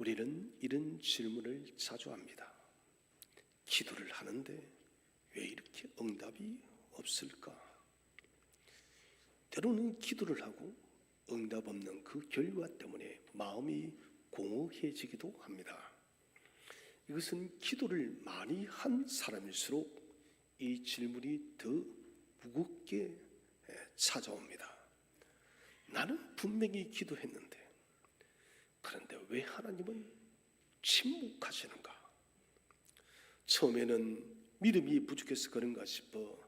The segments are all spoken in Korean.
우리는 이런 질문을 자주 합니다. 기도를 하는데 왜 이렇게 응답이 없을까? 때로는 기도를 하고 응답 없는 그 결과 때문에 마음이 공허해지기도 합니다. 이것은 기도를 많이 한 사람일수록 이 질문이 더 무겁게 찾아옵니다. 나는 분명히 기도했는데 그런데 왜 하나님은 침묵하시는가? 처음에는 믿음이 부족해서 그런가 싶어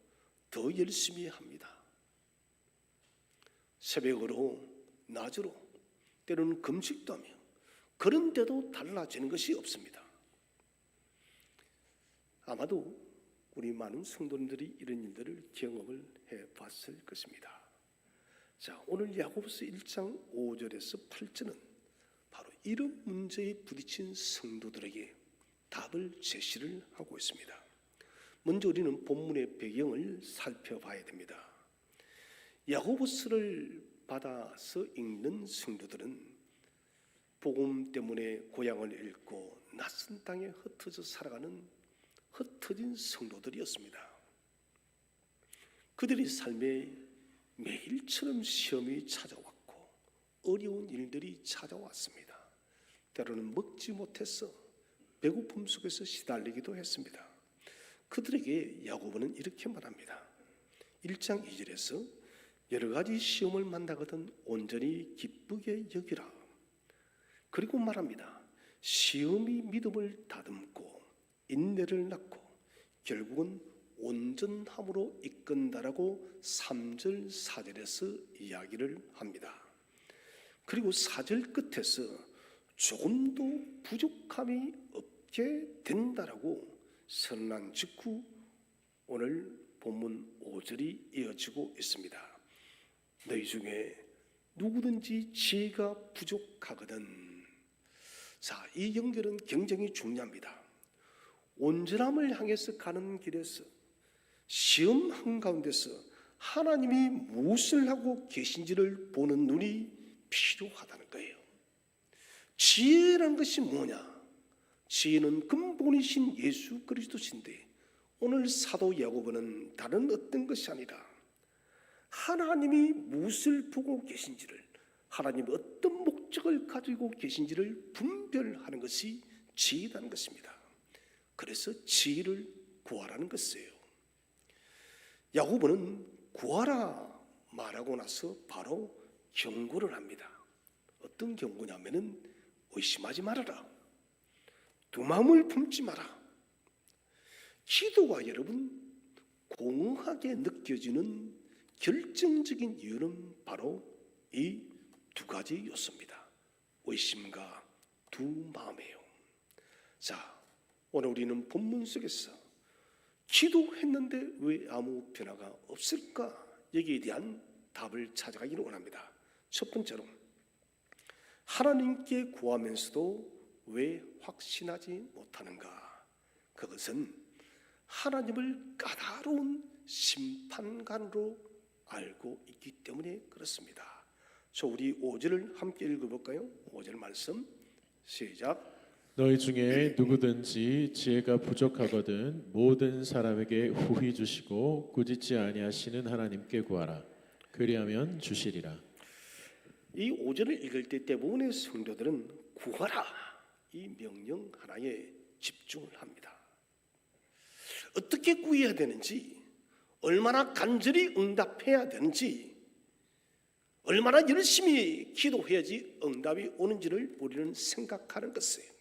더 열심히 합니다. 새벽으로 낮으로 때로는 금식도 하며 그런데도 달라지는 것이 없습니다. 아마도 우리 많은 성도님들이 이런 일들을 경험을 해봤을 것입니다. 자, 오늘 야고보서 1장 5절에서 8절은 바로 이런 문제에 부딪힌 성도들에게 답을 제시를 하고 있습니다. 먼저 우리는 본문의 배경을 살펴봐야 됩니다. 야고보서를 받아서 읽는 성도들은 복음 때문에 고향을 잃고 낯선 땅에 흩어져 살아가는 흩어진 성도들이었습니다. 그들의 삶에 매일처럼 시험이 찾아왔고 어려운 일들이 찾아왔습니다. 때로는 먹지 못해서 배고픔 속에서 시달리기도 했습니다. 그들에게 야고보는 이렇게 말합니다. 1장 2절에서 여러 가지 시험을 만나거든 온전히 기쁘게 여기라. 그리고 말합니다. 시험이 믿음을 다듬고 인내를 낳고 결국은 온전함으로 이끈다라고 3절 4절에서 이야기를 합니다. 그리고 4절 끝에서 조금도 부족함이 없게 된다라고 선언한 직후 오늘 본문 5절이 이어지고 있습니다. 너희 중에 누구든지 지혜가 부족하거든. 자, 이 연결은 굉장히 중요합니다. 온전함을 향해서 가는 길에서 시험 한가운데서 하나님이 무엇을 하고 계신지를 보는 눈이 필요하다는 거예요. 지혜라는 것이 뭐냐? 지혜는 근본이신 예수 그리스도신데 오늘 사도 야고보는 다른 어떤 것이 아니라 하나님이 무엇을 보고 계신지를, 하나님이 어떤 목적을 가지고 계신지를 분별하는 것이 지혜라는 것입니다. 그래서 지혜를 구하라는 것이에요. 야고보는 구하라 말하고 나서 바로 경고를 합니다. 어떤 경고냐면은 의심하지 말아라. 두 마음을 품지 마라. 기도가 여러분 공허하게 느껴지는 결정적인 이유는 바로 이 두 가지 요소입니다. 의심과 두 마음이에요. 자, 오늘 우리는 본문 속에서 기도했는데 왜 아무 변화가 없을까? 여기에 대한 답을 찾아가기를 원합니다. 첫 번째로 하나님께 구하면서도 왜 확신하지 못하는가? 그것은 하나님을 까다로운 심판관으로 알고 있기 때문에 그렇습니다. 자, 우리 5절을 함께 읽어볼까요? 5절 말씀 시작. 너희 중에 누구든지 지혜가 부족하거든 모든 사람에게 후히 주시고 꾸짖지 아니하시는 하나님께 구하라. 그리하면 주시리라. 이 5절을 읽을 때 대부분의 성도들은 구하라 이 명령 하나에 집중을 합니다. 어떻게 구해야 되는지, 얼마나 간절히 응답해야 되는지, 얼마나 열심히 기도해야지 응답이 오는지를 우리는 생각하는 것이에요.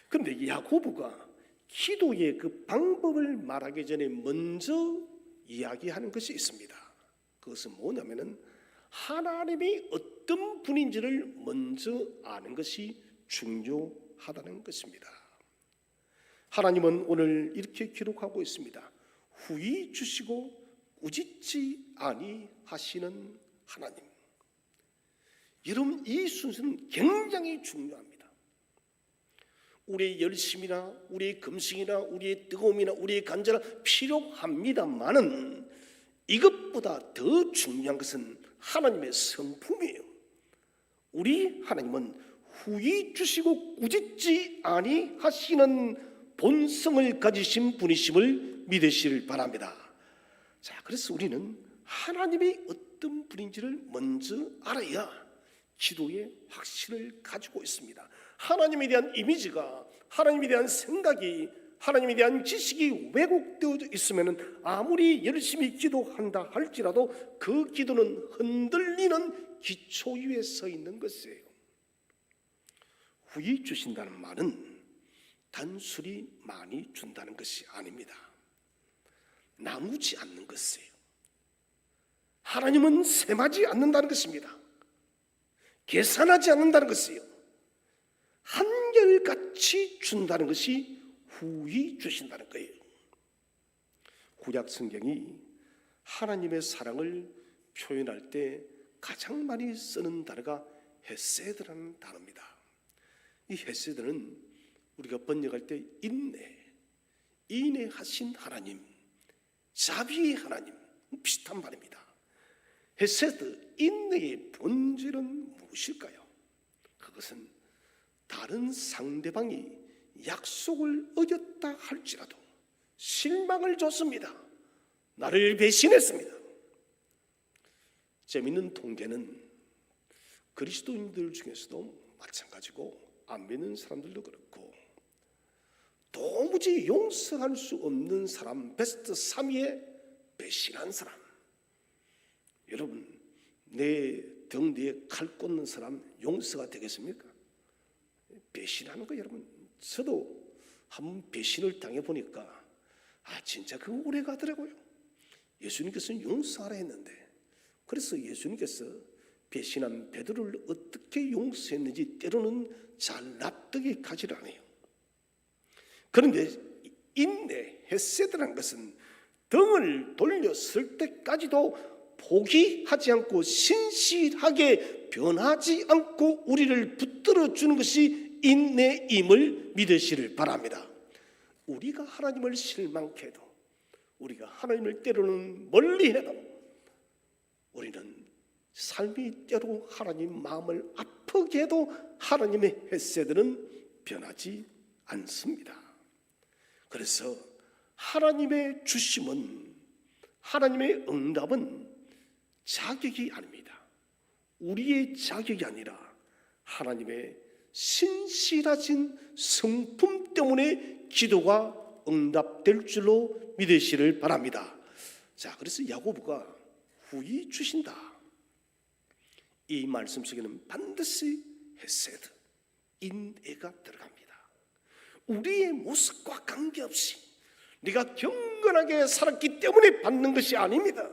그런데 야고보가 기도의 그 방법을 말하기 전에 먼저 이야기하는 것이 있습니다. 그것은 뭐냐면은 하나님이 어떤 분인지를 먼저 아는 것이 중요하다는 것입니다. 하나님은 오늘 이렇게 기록하고 있습니다. 후히 주시고 꾸짖지 아니하시는 하나님. 여러분, 이 순서는 굉장히 중요합니다. 우리의 열심이나 우리의 금식이나 우리의 뜨거움이나 우리의 간절함 필요합니다만은 이것보다 더 중요한 것은 하나님의 성품이에요. 우리 하나님은 후히 주시고 꾸짖지 아니하시는 본성을 가지신 분이심을 믿으시길 바랍니다. 자, 그래서 우리는 하나님이 어떤 분인지를 먼저 알아야 기도의 확신을 가지고 있습니다. 하나님에 대한 이미지가, 하나님에 대한 생각이, 하나님에 대한 지식이 왜곡되어 있으면 아무리 열심히 기도한다 할지라도 그 기도는 흔들리는 기초 위에 서 있는 것이에요. 후히 주신다는 말은 단순히 많이 준다는 것이 아닙니다. 나누지 않는 것이에요. 하나님은 셈하지 않는다는 것입니다. 계산하지 않는다는 것이에요. 한결같이 준다는 것이 후히 주신다는 거예요. 구약 성경이 하나님의 사랑을 표현할 때 가장 많이 쓰는 단어가 헤세드라는 단어입니다. 이 헤세드는 우리가 번역할 때 인내하신 하나님, 자비의 하나님, 비슷한 말입니다. 헤세드, 인내의 본질은 무엇일까요? 그것은 다른 상대방이 약속을 어겼다 할지라도 실망을 줬습니다. 나를 배신했습니다. 재미있는 통계는 그리스도인들 중에서도 마찬가지고 안 믿는 사람들도 그렇고 도무지 용서할 수 없는 사람 베스트 3위에 배신한 사람. 여러분, 내 등 뒤에 칼 꽂는 사람 용서가 되겠습니까? 배신하는 거 여러분, 저도 한번 배신을 당해보니까 진짜 그거 오래 가더라고요. 예수님께서는 용서하라 했는데, 그래서 예수님께서 배신한 베드로를 어떻게 용서했는지 때로는 잘 납득이 가지를 않아요. 그런데 인내, 헤세드라는 것은 등을 돌렸을 때까지도 포기하지 않고 신실하게 변하지 않고 우리를 붙들어 주는 것이 인내임을 믿으시길 바랍니다. 우리가 하나님을 실망케 해도, 우리가 하나님을 때로는 멀리해도 우리는 삶이 때로 하나님 마음을 아프게 해도 하나님의 헤세드는 변하지 않습니다. 그래서 하나님의 주심은, 하나님의 응답은 자격이 아닙니다. 우리의 자격이 아니라 하나님의 신실하신 성품 때문에 기도가 응답될 줄로 믿으시를 바랍니다. 자, 그래서 야고보가 후히 주신다, 이 말씀 속에는 반드시 헤세드, 인애가 들어갑니다. 우리의 모습과 관계없이 네가 경건하게 살았기 때문에 받는 것이 아닙니다.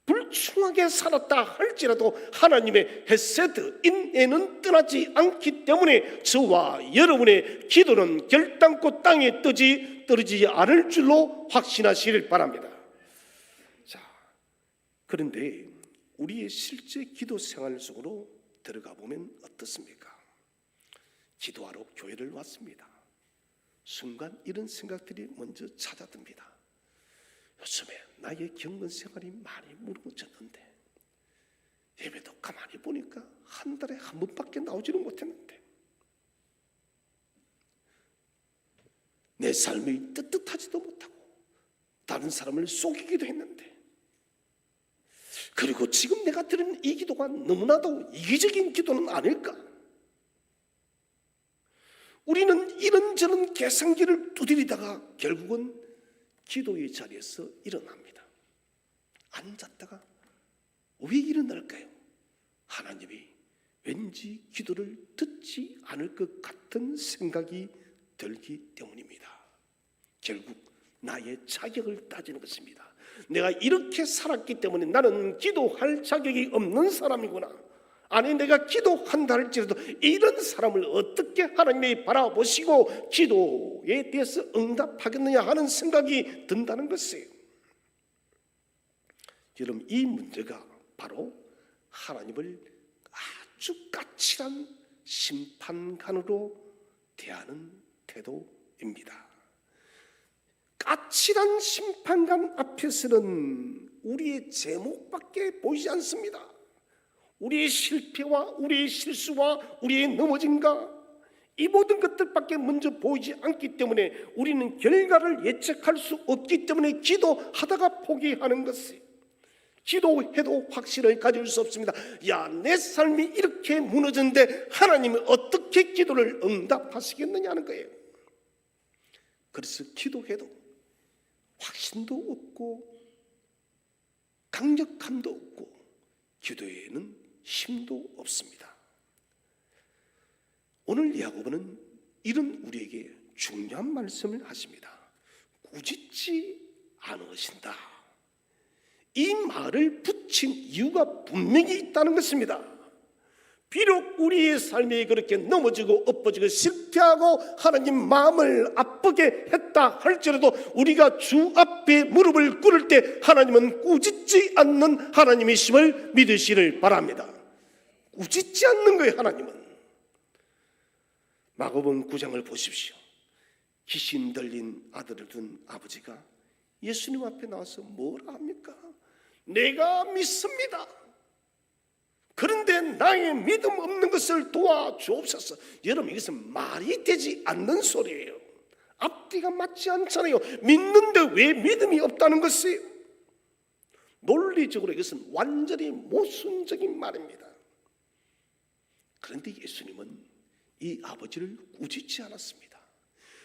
불충하게 살았다 할지라도 하나님의 헤세드, 인애는 떠나지 않기 때문에 저와 여러분의 기도는 결단코 땅에 떨어지지 않을 줄로 확신하시길 바랍니다. 자, 그런데 우리의 실제 기도 생활 속으로 들어가 보면 어떻습니까? 기도하러 교회를 왔습니다. 순간 이런 생각들이 먼저 찾아듭니다. 요즘에 나의 경건 생활이 많이 무너졌는데, 예배도 가만히 보니까 한 달에 한 번밖에 나오지는 못했는데, 내 삶이 떳떳하지도 못하고 다른 사람을 속이기도 했는데, 그리고 지금 내가 드리는 이 기도가 너무나도 이기적인 기도는 아닐까? 우리는 이런저런 계산기를 두드리다가 결국은 기도의 자리에서 일어납니다. 앉았다가 왜 일어날까요? 하나님이 왠지 기도를 듣지 않을 것 같은 생각이 들기 때문입니다. 결국 나의 자격을 따지는 것입니다. 내가 이렇게 살았기 때문에 나는 기도할 자격이 없는 사람이구나. 아니, 내가 기도한다 할지라도 이런 사람을 어떻게 하나님이 바라보시고 기도에 대해서 응답하겠느냐 하는 생각이 든다는 것이에요. 여러분, 이 문제가 바로 하나님을 아주 까칠한 심판관으로 대하는 태도입니다. 까칠한 심판관 앞에서는 우리의 제목밖에 보이지 않습니다. 우리의 실패와 우리의 실수와 우리의 넘어짐과 이 모든 것들밖에 먼저 보이지 않기 때문에 우리는 결과를 예측할 수 없기 때문에 기도하다가 포기하는 것이에요. 기도해도 확신을 가질 수 없습니다. 야, 내 삶이 이렇게 무너졌는데 하나님이 어떻게 기도를 응답하시겠느냐는 거예요. 그래서 기도해도 확신도 없고 강력함도 없고 기도에는 힘도 없습니다. 오늘 야고보는 이런 우리에게 중요한 말씀을 하십니다. 꾸짖지 않으신다. 이 말을 붙인 이유가 분명히 있다는 것입니다. 비록 우리의 삶이 그렇게 넘어지고 엎어지고 실패하고 하나님 마음을 아프게 했다 할지라도 우리가 주 앞에 무릎을 꿇을 때 하나님은 꾸짖지 않는 하나님이심을 믿으시를 바랍니다. 꾸짖지 않는 거예요. 하나님은. 마가복음 9장을 보십시오. 귀신 들린 아들을 둔 아버지가 예수님 앞에 나와서 뭐라 합니까? 내가 믿습니다. 그런데 나의 믿음 없는 것을 도와주옵소서. 여러분, 이것은 말이 되지 않는 소리예요. 앞뒤가 맞지 않잖아요. 믿는데 왜 믿음이 없다는 것이에요? 논리적으로 이것은 완전히 모순적인 말입니다. 그런데 예수님은 이 아버지를 꾸짖지 않았습니다.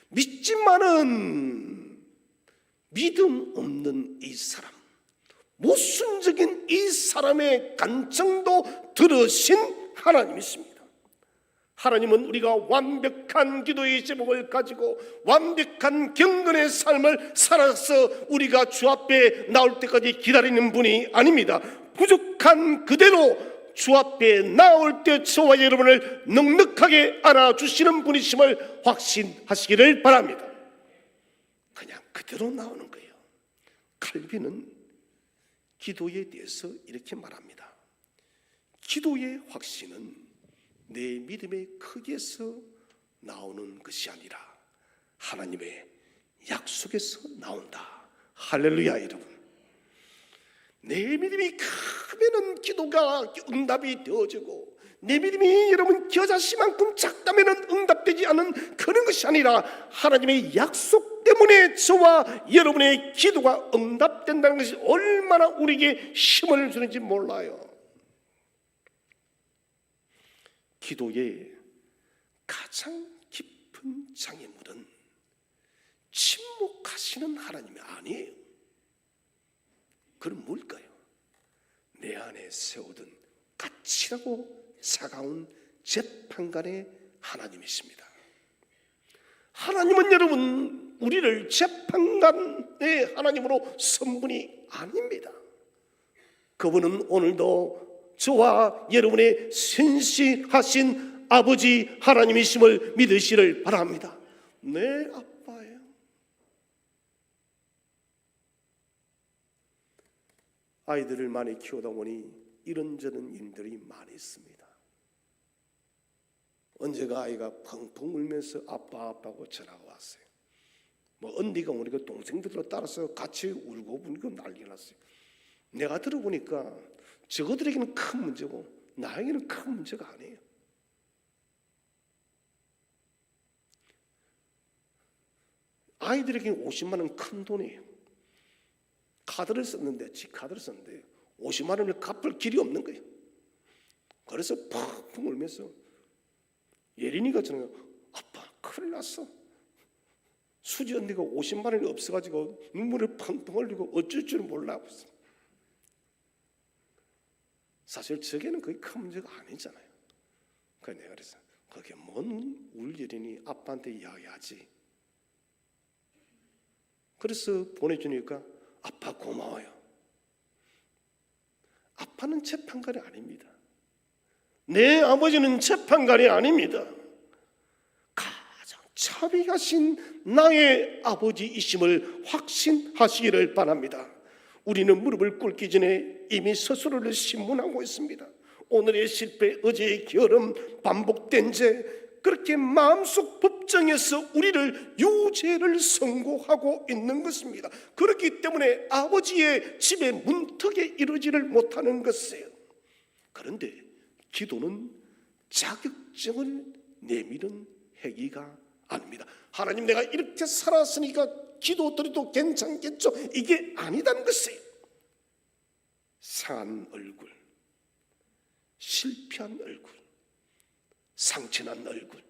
믿지만은 믿음 없는 이 사람, 모순적인 이 사람의 간청도 들으신 하나님이십니다. 하나님은 우리가 완벽한 기도의 제목을 가지고 완벽한 경건의 삶을 살아서 우리가 주 앞에 나올 때까지 기다리는 분이 아닙니다. 부족한 그대로 주 앞에 나올 때 저와 여러분을 넉넉하게 안아주시는 분이심을 확신하시기를 바랍니다. 그냥 그대로 나오는 거예요. 칼빈은 기도에 대해서 이렇게 말합니다. 기도의 확신은 내 믿음의 크기에서 나오는 것이 아니라 하나님의 약속에서 나온다. 할렐루야. 여러분, 내 믿음이 크면은 기도가 응답이 되어지고 내 믿음이 여러분 겨자씨만큼 작다면은 응답되지 않은 그런 것이 아니라 하나님의 약속 때문에 저와 여러분의 기도가 응답된다는 것이 얼마나 우리에게 힘을 주는지 몰라요. 기도의 가장 깊은 장애물은 침묵하시는 하나님이 아니에요. 그럼 뭘까요? 내 안에 세우던 까칠하고 차가운 재판관의 하나님이십니다. 하나님은 여러분 우리를 재판관의 하나님으로 선 분이 아닙니다. 그분은 오늘도 저와 여러분의 신실하신 아버지 하나님이심을 믿으시를 바랍니다. 내 아빠예요. 아이들을 많이 키우다 보니 이런저런 일들이 많이 있습니다. 언제가 아이가 펑펑 울면서 아빠하고 전화가 왔어요. 뭐 언니가 오니까 동생들로 따라서 같이 울고 부니까 난리 났어요. 내가 들어보니까 저거들에게는 큰 문제고 나에게는 큰 문제가 아니에요. 아이들에게는 50만 원 큰 돈이에요. 카드를 썼는데 50만 원을 갚을 길이 없는 거예요. 그래서 펑펑 울면서 예린이가 저는 아빠 큰일 났어. 수지 언니가 50만 원이 없어가지고 눈물을 펑펑 흘리고 어쩔 줄 몰라. 사실 저게는 그게 큰 문제가 아니잖아요. 그래서 내가 그래서 그게 뭔 울 예린이 아빠한테 이야기하지. 그래서 보내주니까 아빠 고마워요. 아빠는 재판관이 아닙니다. 내 아버지는 재판관이 아닙니다. 가장 자비하신 나의 아버지이심을 확신하시기를 바랍니다. 우리는 무릎을 꿇기 전에 이미 스스로를 신문하고 있습니다. 오늘의 실패, 어제의 게으름, 반복된 죄, 그렇게 마음속 법정에서 우리를 유죄를 선고하고 있는 것입니다. 그렇기 때문에 아버지의 집의 문턱에 이르지를 못하는 것이에요. 그런데 기도는 자격증을 내미는 행위가 아닙니다. 하나님, 내가 이렇게 살았으니까 기도드려도 괜찮겠죠? 이게 아니다는 것이에요. 상한 얼굴, 실패한 얼굴, 상처난 얼굴,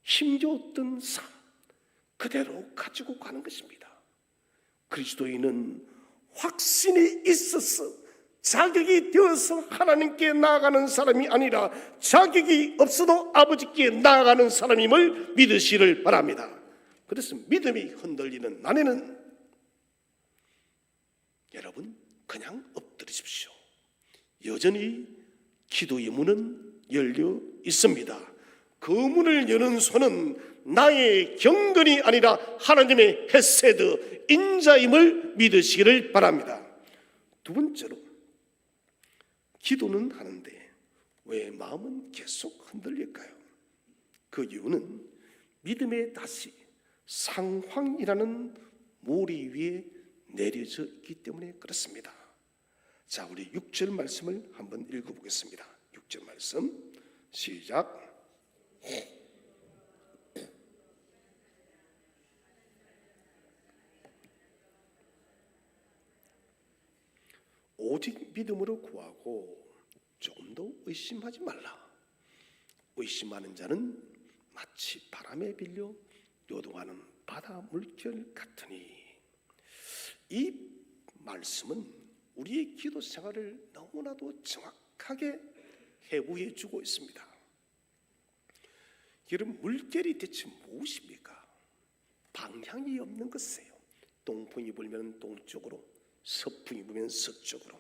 힘겨웠던 삶 그대로 가지고 가는 것입니다. 그리스도인은 확신이 있어서 자격이 되어서 하나님께 나아가는 사람이 아니라 자격이 없어도 아버지께 나아가는 사람임을 믿으시를 바랍니다. 그래서 믿음이 흔들리는 날에는 여러분 그냥 엎드리십시오. 여전히 기도의 문은 열려 있습니다. 그 문을 여는 손은 나의 경건이 아니라 하나님의 헤세드 인자임을 믿으시기를 바랍니다. 두 번째로, 기도는 하는데 왜 마음은 계속 흔들릴까요? 그 이유는 믿음의 다시 상황이라는 모리 위에 내려져 있기 때문에 그렇습니다. 자, 우리 6절 말씀을 한번 읽어보겠습니다. 6절 말씀 시작. 오직 믿음으로 구하고 조금도 의심하지 말라. 의심하는 자는 마치 바람에 빌려 요동하는 바다 물결 같으니. 이 말씀은 우리의 기도 생활을 너무나도 정확하게 해부해 주고 있습니다. 여러분, 물결이 대체 무엇입니까? 방향이 없는 것이에요. 동풍이 불면 동쪽으로, 서풍이 불면 서쪽으로.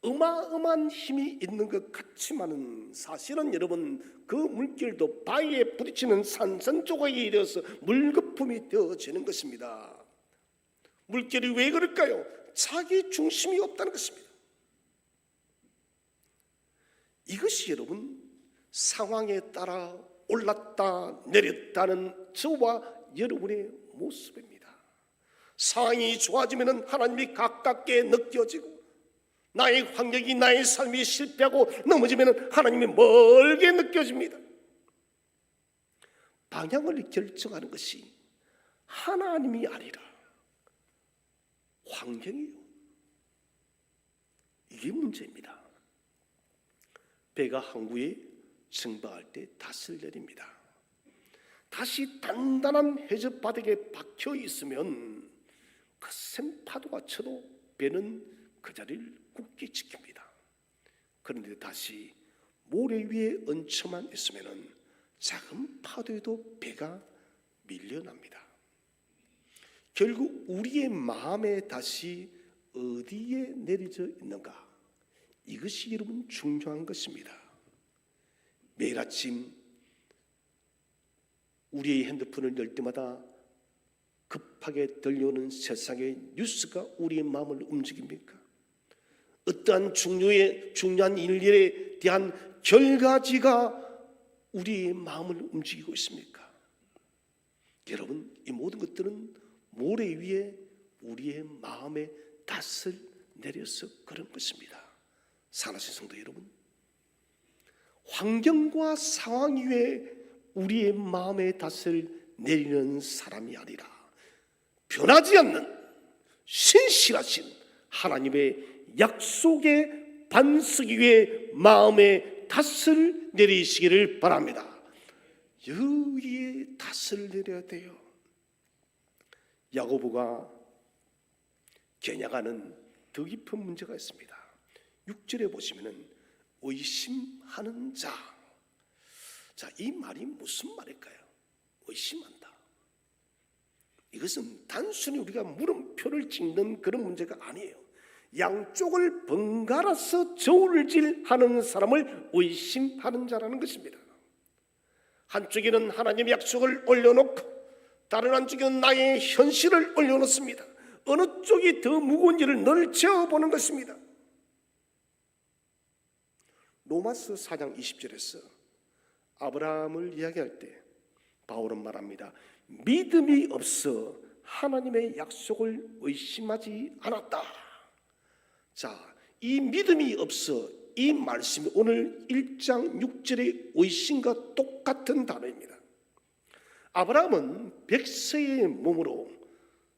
어마어마한 힘이 있는 것 같지만은 사실은 여러분, 그 물결도 바위에 부딪히는 산산조각이 되어서 물거품이 되어지는 것입니다. 물결이 왜 그럴까요? 자기 중심이 없다는 것입니다. 이것이 여러분, 상황에 따라 올랐다 내렸다는 저와 여러분의 모습입니다. 상황이 좋아지면 하나님이 가깝게 느껴지고, 나의 환경이, 나의 삶이 실패하고 넘어지면 하나님이 멀게 느껴집니다. 방향을 결정하는 것이 하나님이 아니라 환경이요. 이게 문제입니다. 배가 항구에 증발할 때 닷을 내립니다. 다시 단단한 해저 바닥에 박혀 있으면 거센 파도가 쳐도 배는 그 자리를 굳게 지킵니다. 그런데 다시 모래 위에 얹혀만 있으면 작은 파도에도 배가 밀려납니다. 결국 우리의 마음에 다시 어디에 내려져 있는가, 이것이 여러분 중요한 것입니다. 매일 아침 우리의 핸드폰을 열 때마다 급하게 들려오는 세상의 뉴스가 우리의 마음을 움직입니까? 어떠한 중요한 일에 대한 결과지가 우리의 마음을 움직이고 있습니까? 여러분, 이 모든 것들은 모래 위에 우리의 마음에 닷을 내려서 그런 것입니다. 사랑하는 성도 여러분, 환경과 상황 위에 우리의 마음에 닷을 내리는 사람이 아니라 변하지 않는 신실하신 하나님의 약속의 반석 위에 마음의 닷을 내리시기를 바랍니다. 여기에 닷을 내려야 돼요. 야고보가 겨냥하는 더 깊은 문제가 있습니다. 6절에 보시면은 의심하는 자. 자, 이 말이 무슨 말일까요? 의심한다. 이것은 단순히 우리가 물음표를 찍는 그런 문제가 아니에요. 양쪽을 번갈아서 저울질하는 사람을 의심하는 자라는 것입니다. 한쪽에는 하나님의 약속을 올려놓고 다른 한쪽에는 나의 현실을 올려놓습니다. 어느 쪽이 더 무거운지를 늘 재어보는 것입니다. 로마서 4장 20절에서 아브라함을 이야기할 때 바울은 말합니다. 믿음이 없어 하나님의 약속을 의심하지 않았다. 자, 이 믿음이 없어, 이 말씀이 오늘 1장 6절의 의심과 똑같은 단어입니다. 아브라함은 백세의 몸으로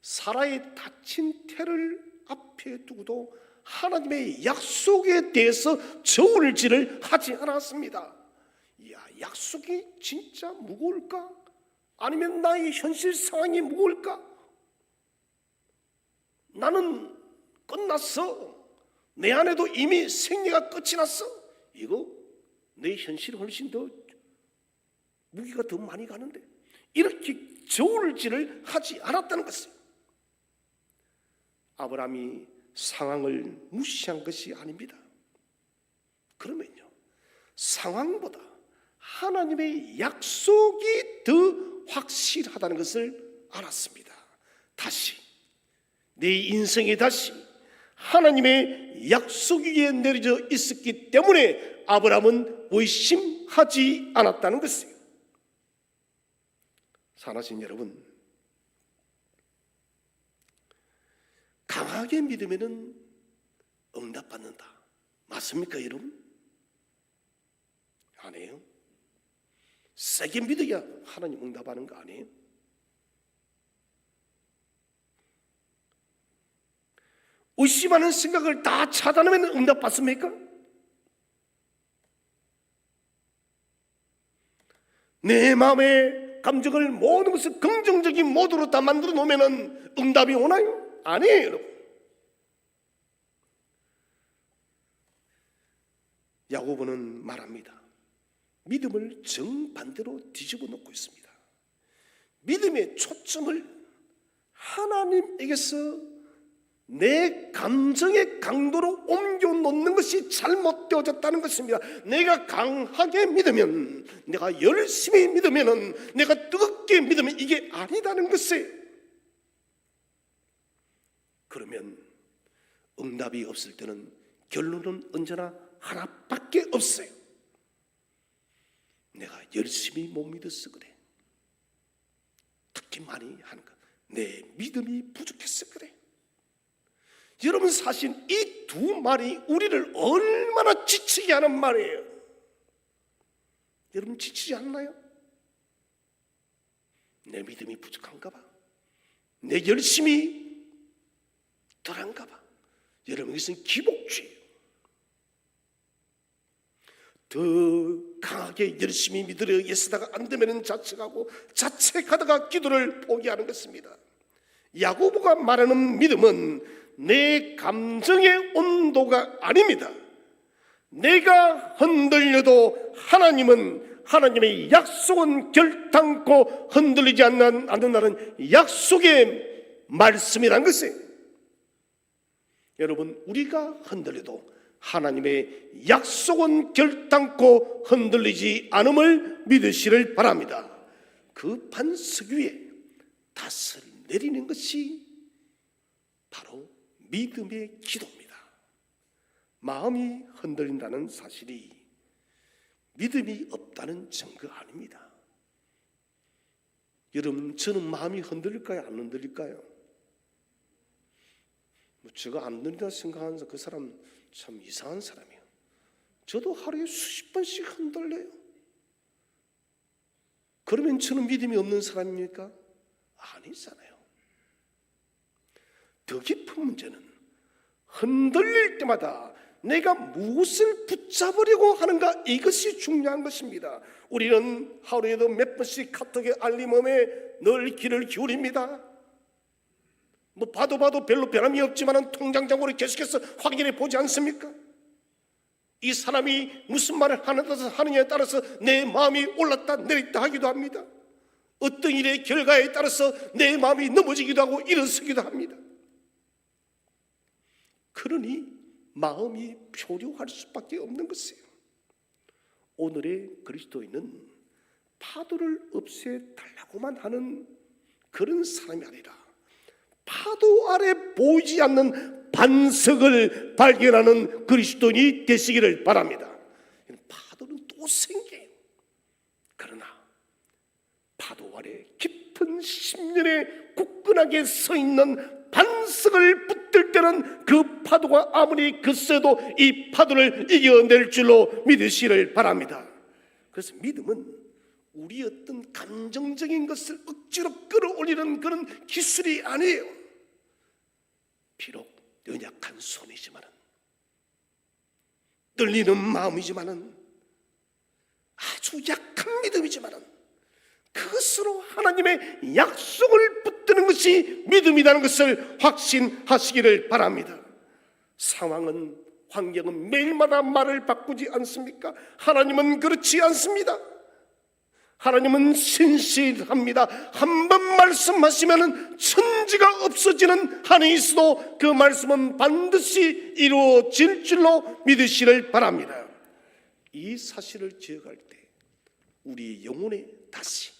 사라의 다친 태를 앞에 두고도 하나님의 약속에 대해서 저울질을 하지 않았습니다. 이야, 약속이 진짜 무거울까? 아니면 나의 현실 상황이 무거울까? 나는 끝났어. 내 안에도 이미 생애가 끝이 났어. 이거 내 현실이 훨씬 더 무게가 더 많이 가는데, 이렇게 저울질을 하지 않았다는 것이에요. 아브라함이 상황을 무시한 것이 아닙니다. 그러면요, 상황보다 하나님의 약속이 더 확실하다는 것을 알았습니다. 다시 내 인생에 다시 하나님의 약속 위에 내려져 있었기 때문에 아브라함은 의심하지 않았다는 것이에요. 사랑하신 여러분, 강하게 믿으면 응답받는다. 맞습니까, 여러분? 아니에요. 세게 믿어야 하나님 응답하는 거 아니에요? 의심하는 생각을 다 차단하면 응답받습니까? 내 마음의 감정을 모든 것을 긍정적인 모드로 다 만들어 놓으면 응답이 오나요? 아니에요, 여러분. 야고보는 말합니다. 믿음을 정반대로 뒤집어 놓고 있습니다. 믿음의 초점을 하나님에게서 내 감정의 강도로 옮겨 놓는 것이 잘못되어졌다는 것입니다. 내가 강하게 믿으면, 내가 열심히 믿으면, 내가 뜨겁게 믿으면 이게 아니다는 것이에요. 그러면 응답이 없을 때는 결론은 언제나 하나밖에 없어요. 내가 열심히 못 믿어서 그래. 특히 많이 하는 것, 내 믿음이 부족해서 그래. 여러분, 사실 이 두 말이 우리를 얼마나 지치게 하는 말이에요. 여러분, 지치지 않나요? 내 믿음이 부족한가 봐. 내 열심이 덜한가 봐. 여러분, 이것은 기복주의예요. 더 강하게 열심히 믿으려 애쓰다가 안 되면 자책하고, 자책하다가 기도를 포기하는 것입니다. 야고보가 말하는 믿음은 내 감정의 온도가 아닙니다. 내가 흔들려도 하나님의 약속은 결단코 흔들리지 않는 나는 약속의 말씀이란 것이에요. 여러분, 우리가 흔들려도 하나님의 약속은 결단코 흔들리지 않음을 믿으시를 바랍니다. 그 반석 위에 닷을 내리는 것이 바로 믿음의 기도입니다. 마음이 흔들린다는 사실이 믿음이 없다는 증거 아닙니다. 여러분, 저는 마음이 흔들릴까요? 안 흔들릴까요? 제가 안 흔들린다 생각하면서 그 사람 참 이상한 사람이에요. 저도 하루에 수십 번씩 흔들려요. 그러면 저는 믿음이 없는 사람입니까? 아니잖아요. 더 깊은 문제는 흔들릴 때마다 내가 무엇을 붙잡으려고 하는가, 이것이 중요한 것입니다. 우리는 하루에도 몇 번씩 카톡에 알림음에 늘 귀를 기울입니다. 봐도 별로 변함이 없지만 통장장으로 계속해서 확인해 보지 않습니까? 이 사람이 무슨 말을 하느냐에 따라서 내 마음이 올랐다 내렸다 하기도 합니다. 어떤 일의 결과에 따라서 내 마음이 넘어지기도 하고 일어서기도 합니다. 그러니 마음이 표류할 수밖에 없는 것이에요. 오늘의 그리스도인은 파도를 없애달라고만 하는 그런 사람이 아니라 파도 아래 보이지 않는 반석을 발견하는 그리스도인이 되시기를 바랍니다. 파도는 또 생겨요. 그러나 파도 아래 깊은 심연에 굳건하게 서 있는 반석 반석을 붙들 때는 그 파도가 아무리 거세도 이 파도를 이겨낼 줄로 믿으시를 바랍니다. 그래서 믿음은 우리 어떤 감정적인 것을 억지로 끌어올리는 그런 기술이 아니에요. 비록 연약한 손이지만은, 떨리는 마음이지만은, 아주 약한 믿음이지만은 그것으로 하나님의 약속을 붙드는 것이 믿음이라는 것을 확신하시기를 바랍니다. 상황은, 환경은 매일마다 말을 바꾸지 않습니까? 하나님은 그렇지 않습니다. 하나님은 신실합니다. 한 번 말씀하시면 천지가 없어지는 한이 있어도 그 말씀은 반드시 이루어질 줄로 믿으시를 바랍니다. 이 사실을 기억할 때 우리 영혼에 다시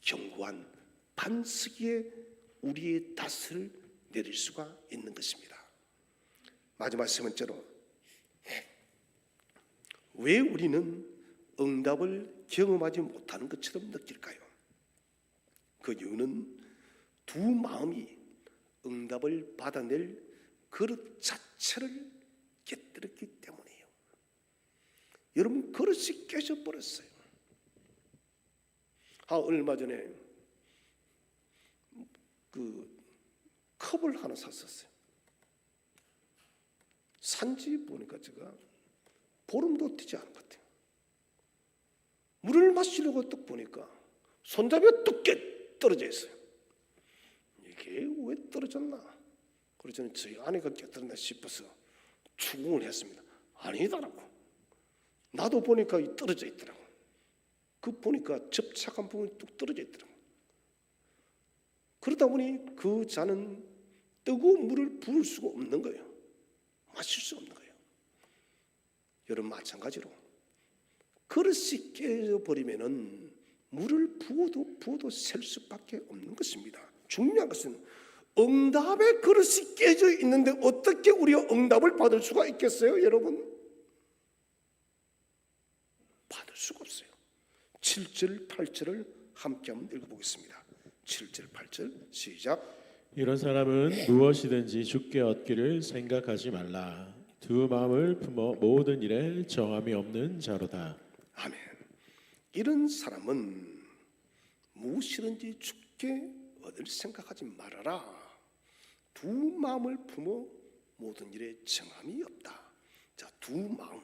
견고한 반석 위에 우리의 닷을 내릴 수가 있는 것입니다. 마지막 세 번째로, 왜 우리는 응답을 경험하지 못하는 것처럼 느낄까요? 그 이유는 두 마음이 응답을 받아낼 그릇 자체를 깨뜨렸기 때문이에요. 여러분, 그릇이 깨져버렸어요. 얼마 전에 그 컵을 하나 샀었어요. 산지 보니까 제가 보름도 되지 않은 것 같아요. 물을 마시려고 딱 보니까 손잡이가 뚝 떨어져 있어요. 이게 왜 떨어졌나? 그래서 저는 저희 아내가 깨뜨렸나 싶어서 추궁을 했습니다. 아니더라고. 나도 보니까 떨어져 있더라고. 그 보니까 접착한 부분이 뚝 떨어져 있더라고. 그러다 보니 그 잔은 뜨거운 물을 부을 수가 없는 거예요. 마실 수 없는 거예요. 여러분, 마찬가지로 그릇이 깨져버리면은 물을 부어도 셀 수밖에 없는 것입니다. 중요한 것은 응답의 그릇이 깨져 있는데 어떻게 우리가 응답을 받을 수가 있겠어요, 여러분? 받을 수가 없어요. 7절, 8절을 함께 한번 읽어보겠습니다. 7절, 8절 시작. 이런 사람은 무엇이든지 주께 얻기를 생각하지 말라. 두 마음을 품어 모든 일에 정함이 없는 자로다. 아멘. 이런 사람은 무엇이든지 주께 얻을 생각하지 말아라. 두 마음을 품어 모든 일에 정함이 없다. 자, 두 마음,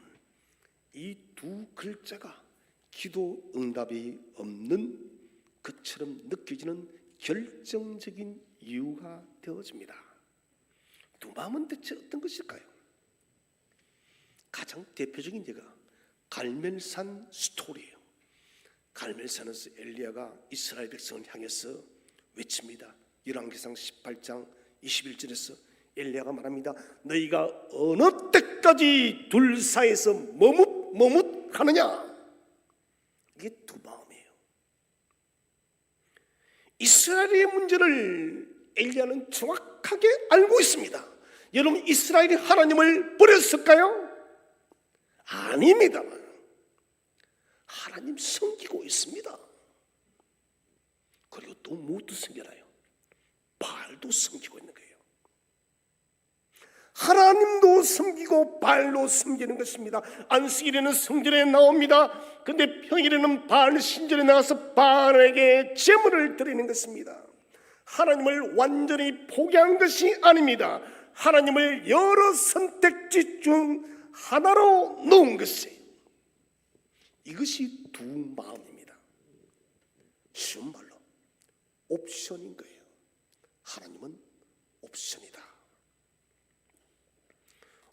이 두 글자가 기도 응답이 없는 것처럼 느껴지는 결정적인 이유가 되어집니다. 두 마음은 대체 어떤 것일까요? 가장 대표적인 예가 갈멜산 스토리예요. 갈멜산에서 엘리야가 이스라엘 백성을 향해서 외칩니다. 열왕기상 18장 21절에서 엘리야가 말합니다. 너희가 어느 때까지 둘 사이에서 머뭇하느냐? 이게 두 마음이에요. 이스라엘의 문제를 엘리야는 정확하게 알고 있습니다. 여러분, 이스라엘이 하나님을 버렸을까요? 아닙니다만 하나님 섬기고 있습니다. 그리고 또 무엇도 섬겨나요? 바알도 섬기고 있는 거예요. 하나님도 섬기고 바알도 섬기는 것입니다. 안식일에는 성전에 나옵니다. 그런데 평일에는 바알 신전에 나가서 바알에게 제물을 드리는 것입니다. 하나님을 완전히 포기한 것이 아닙니다. 하나님을 여러 선택지 중 하나로 놓은 것이, 이것이 두 마음입니다. 쉬운 말로 옵션인 거예요. 하나님은 옵션이다.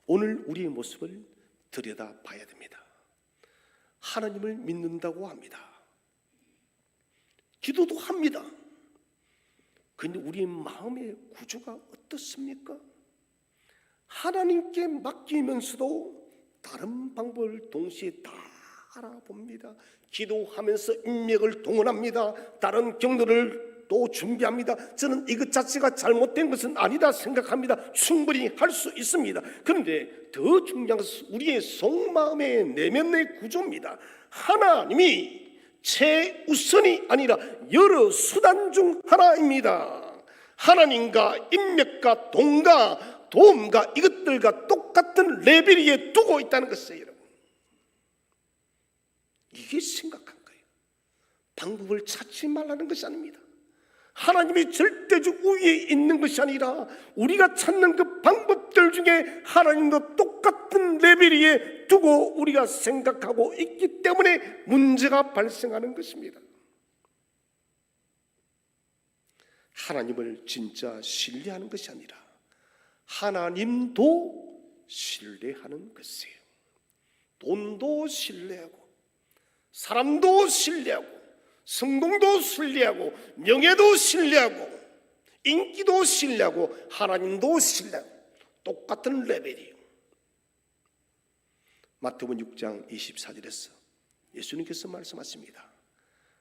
오늘 우리의 모습을 들여다봐야 됩니다. 하나님을 믿는다고 합니다. 기도도 합니다. 그런데 우리의 마음의 구조가 어떻습니까? 하나님께 맡기면서도 다른 방법을 동시에 다 알아봅니다. 기도하면서 인맥을 동원합니다. 다른 경로를 또 준비합니다. 저는 이것 자체가 잘못된 것은 아니다 생각합니다. 충분히 할 수 있습니다. 그런데 더 중요한 것은 우리의 속마음의 내면의 구조입니다. 하나님이 최우선이 아니라 여러 수단 중 하나입니다. 하나님과 인맥과 돈과 도움과 이것들과 똑같은 레벨 위에 두고 있다는 것이에요, 여러분. 이게 심각한 거예요. 방법을 찾지 말라는 것이 아닙니다. 하나님이 절대적 우위에 있는 것이 아니라 우리가 찾는 그 방법들 중에 하나님과 똑같은 레벨 위에 두고 우리가 생각하고 있기 때문에 문제가 발생하는 것입니다. 하나님을 진짜 신뢰하는 것이 아니라 하나님도 신뢰하는 것이에요. 돈도 신뢰하고 사람도 신뢰하고 성공도 신뢰하고 명예도 신뢰하고 인기도 신뢰하고 하나님도 신뢰하고 똑같은 레벨이에요. 마태복음 6장 24절에서 예수님께서 말씀하십니다.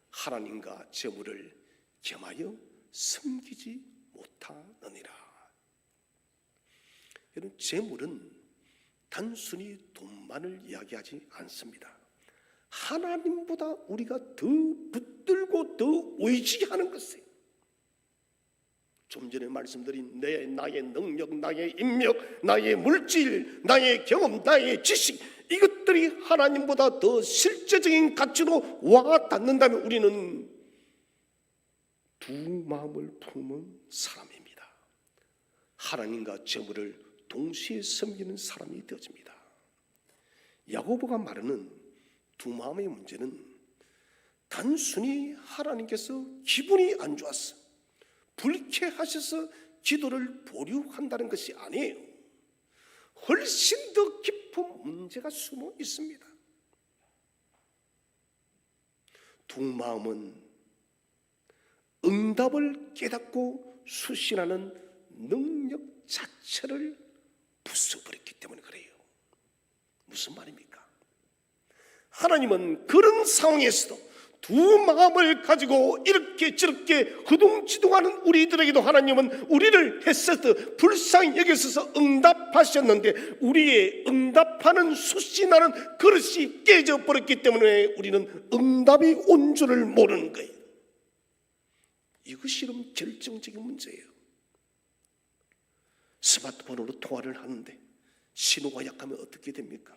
하나님과 재물을 겸하여 섬기지 못하느니라. 여러분, 재물은 단순히 돈만을 이야기하지 않습니다. 하나님보다 우리가 더 붙들고 더 의지하는 것이에요. 좀 전에 말씀드린 나의 능력, 나의 인력, 나의 물질, 나의 경험, 나의 지식, 이것들이 하나님보다 더 실제적인 가치로 와 닿는다면 우리는 두 마음을 품은 사람입니다. 하나님과 재물을 동시에 섬기는 사람이 되어집니다. 야고보가 말하는 두 마음의 문제는 단순히 하나님께서 기분이 안 좋았어, 불쾌하셔서 기도를 보류한다는 것이 아니에요. 훨씬 더 깊은 문제가 숨어 있습니다. 두 마음은 응답을 깨닫고 수신하는 능력 자체를 부숴버렸기 때문에 그래요. 무슨 말입니까? 하나님은 그런 상황에서도 두 마음을 가지고 이렇게 저렇게 허둥지둥하는 우리들에게도 하나님은 우리를 헤세트 불쌍히 여기셔서 응답하셨는데 우리의 응답하는 수신하는 그릇이 깨져버렸기 때문에 우리는 응답이 온 줄을 모르는 거예요. 이것이 그럼 결정적인 문제예요. 스마트폰으로 통화를 하는데 신호가 약하면 어떻게 됩니까?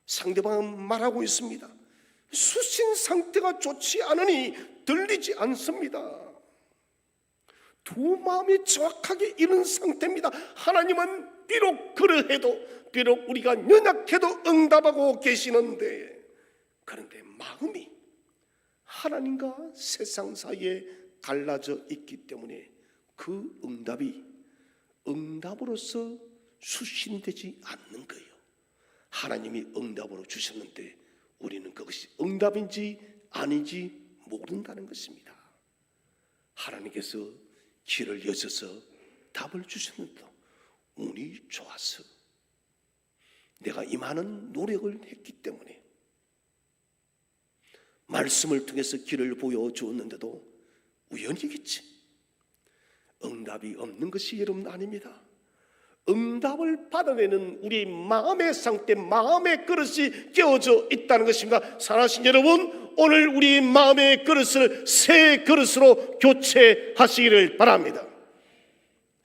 상대방은 말하고 있습니다. 수신 상태가 좋지 않으니 들리지 않습니다. 두 마음이 정확하게 이런 상태입니다. 하나님은 비록 그러해도, 비록 우리가 연약해도 응답하고 계시는데, 그런데 마음이 하나님과 세상 사이에 갈라져 있기 때문에 그 응답이 응답으로서 수신되지 않는 거예요. 하나님이 응답으로 주셨는데 우리는 그것이 응답인지 아닌지 모른다는 것입니다. 하나님께서 길을 여셔서 답을 주셨는데도 운이 좋아서 내가 이 많은 노력을 했기 때문에 말씀을 통해서 길을 보여주었는데도 우연이겠지. 응답이 없는 것이 여러분 아닙니다. 응답을 받아내는 우리 마음의 상태, 마음의 그릇이 깨어져 있다는 것입니다. 사랑하신 여러분, 오늘 우리 마음의 그릇을 새 그릇으로 교체하시기를 바랍니다.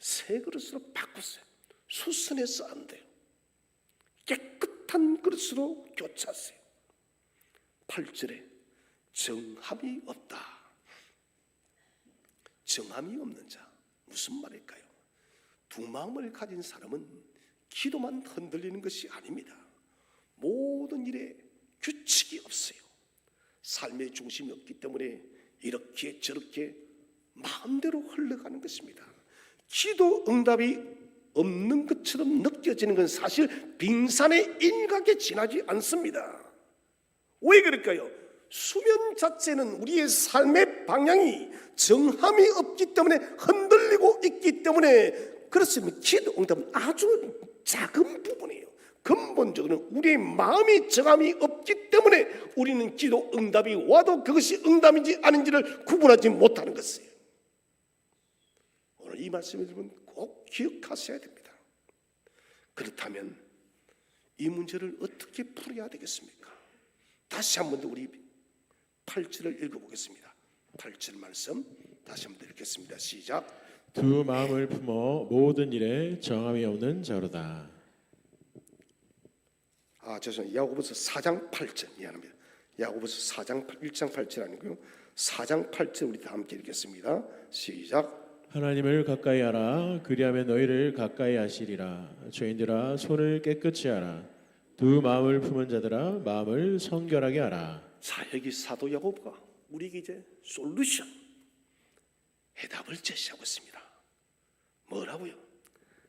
새 그릇으로 바꾸세요. 수선해서 안 돼요. 깨끗한 그릇으로 교체하세요. 8절에 정함이 없다. 정함이 없는 자, 무슨 말일까요? 두 마음을 가진 사람은 기도만 흔들리는 것이 아닙니다. 모든 일에 규칙이 없어요. 삶의 중심이 없기 때문에 이렇게 저렇게 마음대로 흘러가는 것입니다. 기도 응답이 없는 것처럼 느껴지는 건 사실 빙산의 일각에 지나지 않습니다. 왜 그럴까요? 수면 자체는 우리의 삶의 방향이 정함이 없기 때문에 흔들리고 있기 때문에 그렇습니다. 기도 응답은 아주 작은 부분이에요. 근본적으로 우리의 마음이 정함이 없기 때문에 우리는 기도 응답이 와도 그것이 응답인지 아닌지를 구분하지 못하는 것이에요. 오늘 이 말씀을 여러분 꼭 기억하셔야 됩니다. 그렇다면 이 문제를 어떻게 풀어야 되겠습니까? 다시 한 번 더 우리 8절을 읽어보겠습니다. 8절 말씀 다시 한 번 더 읽겠습니다. 시작. 두 마음을 품어 모든 일에 정함이 없는 자로다. 죄송해요. 야고보서 4장 8절 미안합니다. 야고보서 4장 1장 8절 아니고요. 4장 8절 우리 다 함께 읽겠습니다. 시작. 하나님을 가까이 하라. 그리하면 너희를 가까이 하시리라. 죄인들아 손을 깨끗이 하라. 두 마음을 품은 자들아 마음을 성결하게 하라. 자, 여기 사도 야고보가 우리에게 이제 솔루션, 해답을 제시하고 있습니다. 뭐라고요?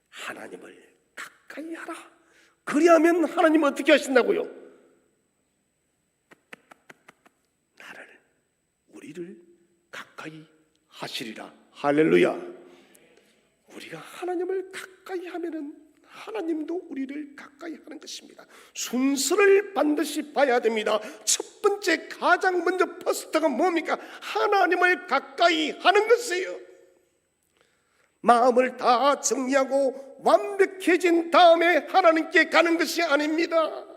하나님을 가까이 하라. 그리하면 하나님은 어떻게 하신다고요? 우리를 가까이 하시리라. 할렐루야. 우리가 하나님을 가까이 하면은 하나님도 우리를 가까이 하는 것입니다. 순서를 반드시 봐야 됩니다. 첫 번째 가장 먼저 퍼스트가 뭡니까? 하나님을 가까이 하는 것이에요. 마음을 다 정리하고 완벽해진 다음에 하나님께 가는 것이 아닙니다.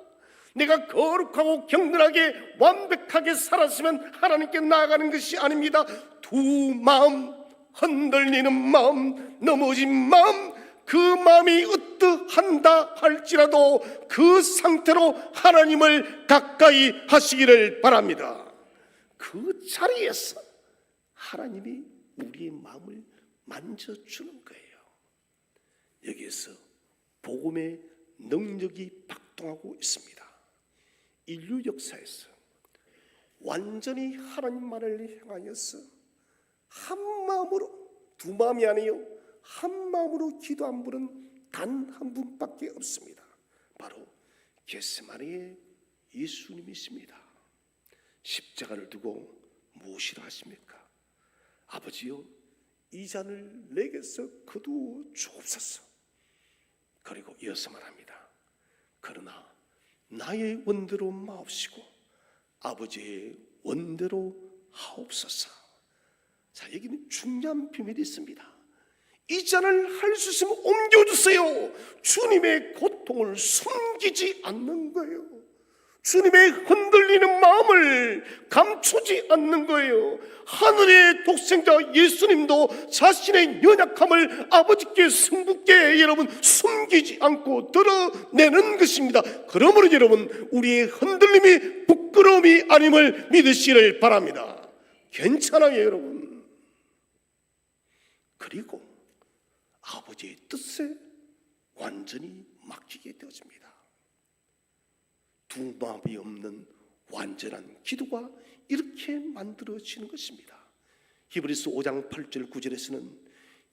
내가 거룩하고 경건하게 완벽하게 살았으면 하나님께 나아가는 것이 아닙니다. 두 마음, 흔들리는 마음, 넘어진 마음, 그 마음이 어떠한다 할지라도 그 상태로 하나님을 가까이 하시기를 바랍니다. 그 자리에서 하나님이 우리의 마음을 만져주는 거예요. 여기에서 복음의 능력이 박동하고 있습니다. 인류 역사에서 완전히 하나님만을 향하여서 한 마음으로, 두 마음이 아니요 한 마음으로 기도한 분은 단 한 분밖에 없습니다. 바로 겟세마네의 예수님이십니다. 십자가를 두고 무엇이라 하십니까? 아버지여, 이 잔을 내게서 거두어 주옵소서. 그리고 이어서 말합니다. 그러나 나의 원대로 마옵시고 아버지의 원대로 하옵소서. 자, 여기는 중요한 비밀이 있습니다. 이 잔을 할 수 있으면 옮겨주세요. 주님의 고통을 숨기지 않는 거예요. 주님의 흔들리는 마음을 감추지 않는 거예요. 하늘의 독생자 예수님도 자신의 연약함을 아버지께 승부께 여러분 숨기지 않고 드러내는 것입니다. 그러므로 여러분 우리의 흔들림이 부끄러움이 아님을 믿으시기를 바랍니다. 괜찮아요 여러분. 그리고 아버지의 뜻에 완전히 맡기게 되어집니다. 두 마음이 없는 완전한 기도가 이렇게 만들어지는 것입니다. 히브리서 5장 8절 9절에서는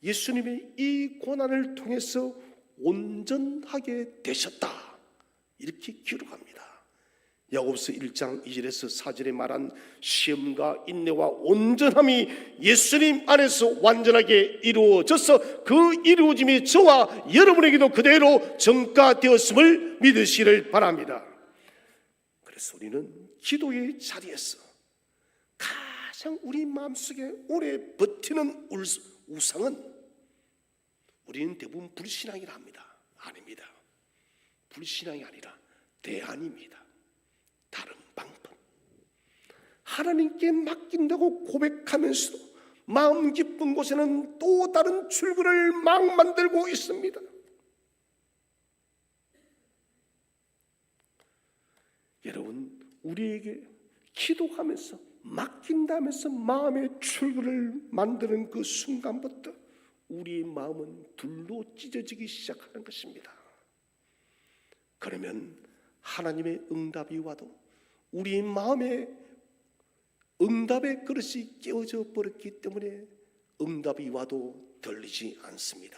예수님의 이 고난을 통해서 온전하게 되셨다 이렇게 기록합니다. 야고보서 1장 2절에서 4절에 말한 시험과 인내와 온전함이 예수님 안에서 완전하게 이루어져서 그 이루어짐이 저와 여러분에게도 그대로 전가되었음을 믿으시기를 바랍니다. 그래서 우리는 기도의 자리에서 가장 우리 마음속에 오래 버티는 우상은 우리는 대부분 불신앙이라 합니다. 아닙니다. 불신앙이 아니라 대안입니다. 다른 방법. 하나님께 맡긴다고 고백하면서도 마음 깊은 곳에는 또 다른 출구를 막 만들고 있습니다. 여러분 우리에게 기도하면서 맡긴다면서 마음의 출구를 만드는 그 순간부터 우리의 마음은 둘로 찢어지기 시작하는 것입니다. 그러면 하나님의 응답이 와도 우리의 마음에 응답의 그릇이 깨어져 버렸기 때문에 응답이 와도 들리지 않습니다.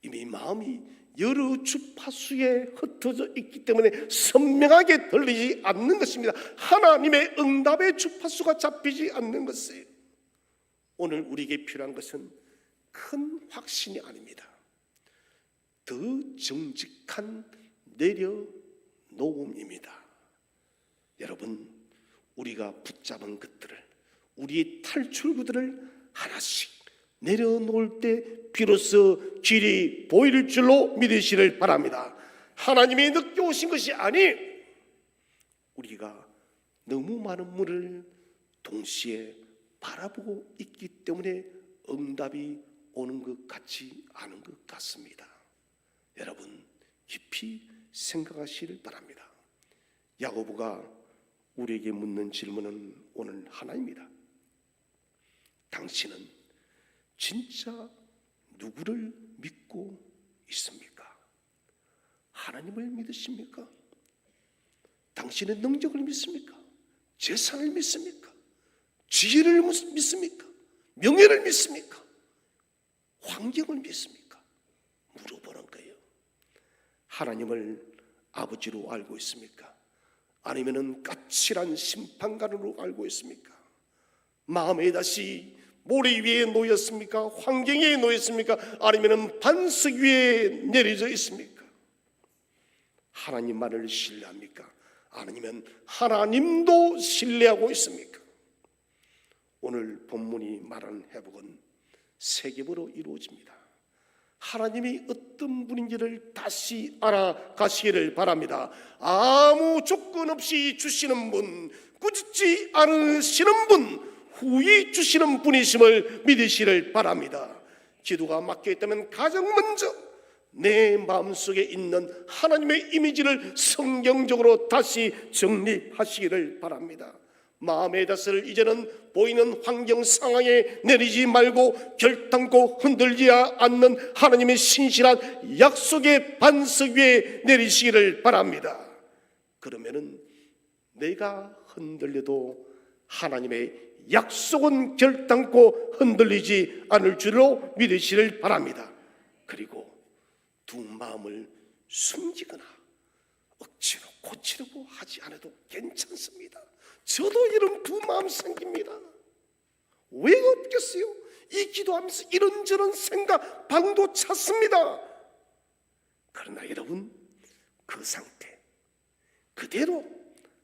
이미 마음이 여러 주파수에 흩어져 있기 때문에 선명하게 들리지 않는 것입니다. 하나님의 응답의 주파수가 잡히지 않는 것이에요. 오늘 우리에게 필요한 것은 큰 확신이 아닙니다. 더 정직한 내려놓음입니다. 여러분 우리가 붙잡은 것들을, 우리의 탈출구들을 하나씩 내려놓을 때 비로소 길이 보일 줄로 믿으시길 바랍니다. 하나님이 늦게 오신 것이 아니 우리가 너무 많은 물을 동시에 바라보고 있기 때문에 응답이 오는 것 같지 않은 것 같습니다. 여러분 깊이 생각하시길 바랍니다. 야고보가 우리에게 묻는 질문은 오늘 하나입니다. 당신은 진짜 누구를 믿고 있습니까? 하나님을 믿으십니까? 당신의 능력을 믿습니까? 재산을 믿습니까? 지혜를 믿습니까? 명예를 믿습니까? 환경을 믿습니까? 물어보는 거예요. 하나님을 아버지로 알고 있습니까? 아니면은 까칠한 심판관으로 알고 있습니까? 마음에 다시 모래 위에 놓였습니까? 환경에 놓였습니까? 아니면은 반석 위에 내려져 있습니까? 하나님만을 신뢰합니까? 아니면 하나님도 신뢰하고 있습니까? 오늘 본문이 말하는 회복은 세 겹으로 이루어집니다. 하나님이 어떤 분인지를 다시 알아가시기를 바랍니다. 아무 조건 없이 주시는 분, 꾸짖지 않으시는 분, 후히 주시는 분이심을 믿으시기를 바랍니다. 기도가 막혀있다면 가장 먼저 내 마음속에 있는 하나님의 이미지를 성경적으로 다시 정립하시기를 바랍니다. 마음의 닷을 이제는 보이는 환경 상황에 내리지 말고 결단코 흔들지 않는 하나님의 신실한 약속의 반석 위에 내리시기를 바랍니다. 그러면은 내가 흔들려도 하나님의 약속은 결단코 흔들리지 않을 줄로 믿으시기를 바랍니다. 그리고 두 마음을 숨기거나 억지로 고치려고 하지 않아도 괜찮습니다. 저도 이런 두 마음 생깁니다. 왜 없겠어요? 이 기도하면서 이런저런 생각 방도 찾습니다. 그러나 여러분 그 상태 그대로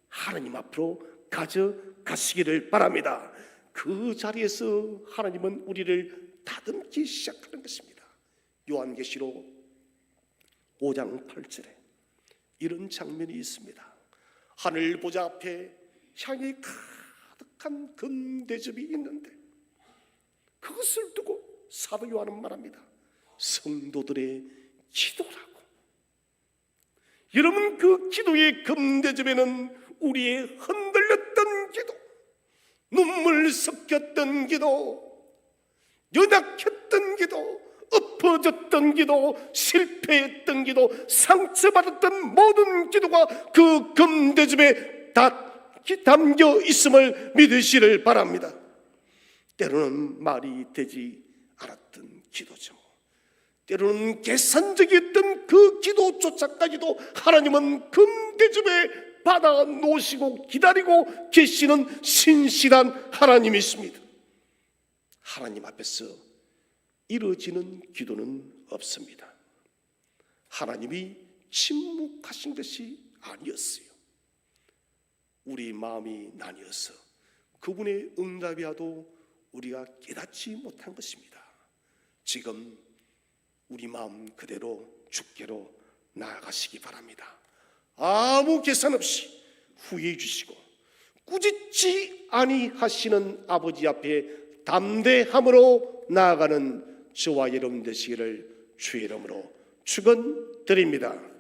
하나님 앞으로 가져가시기를 바랍니다. 그 자리에서 하나님은 우리를 다듬기 시작하는 것입니다. 요한계시록 5장 8절에 이런 장면이 있습니다. 하늘 보좌 앞에 향이 가득한 금대접이 있는데 그것을 두고 사도 요한은 말합니다. 성도들의 기도라고. 여러분 그 기도의 금대접에는 우리의 흔들렸던 기도, 눈물 섞였던 기도, 연약했던 기도, 엎어졌던 기도, 실패했던 기도, 상처받았던 모든 기도가 그 금대접에 다 담겨 있음을 믿으시기를 바랍니다. 때로는 말이 되지 않았던 기도죠. 때로는 계산적이었던 그 기도조차까지도 하나님은 금대접에 받아 놓으시고 기다리고 계시는 신실한 하나님이십니다. 하나님 앞에서 이루어지는 기도는 없습니다. 하나님이 침묵하신 것이 아니었어요. 우리 마음이 나뉘어서 그분의 응답이 와도 우리가 깨닫지 못한 것입니다. 지금 우리 마음 그대로 주께로 나아가시기 바랍니다. 아무 계산 없이 후회해 주시고 꾸짖지 아니하시는 아버지 앞에 담대함으로 나아가는 저와 여러분 되시기를 주의 이름으로 축원드립니다.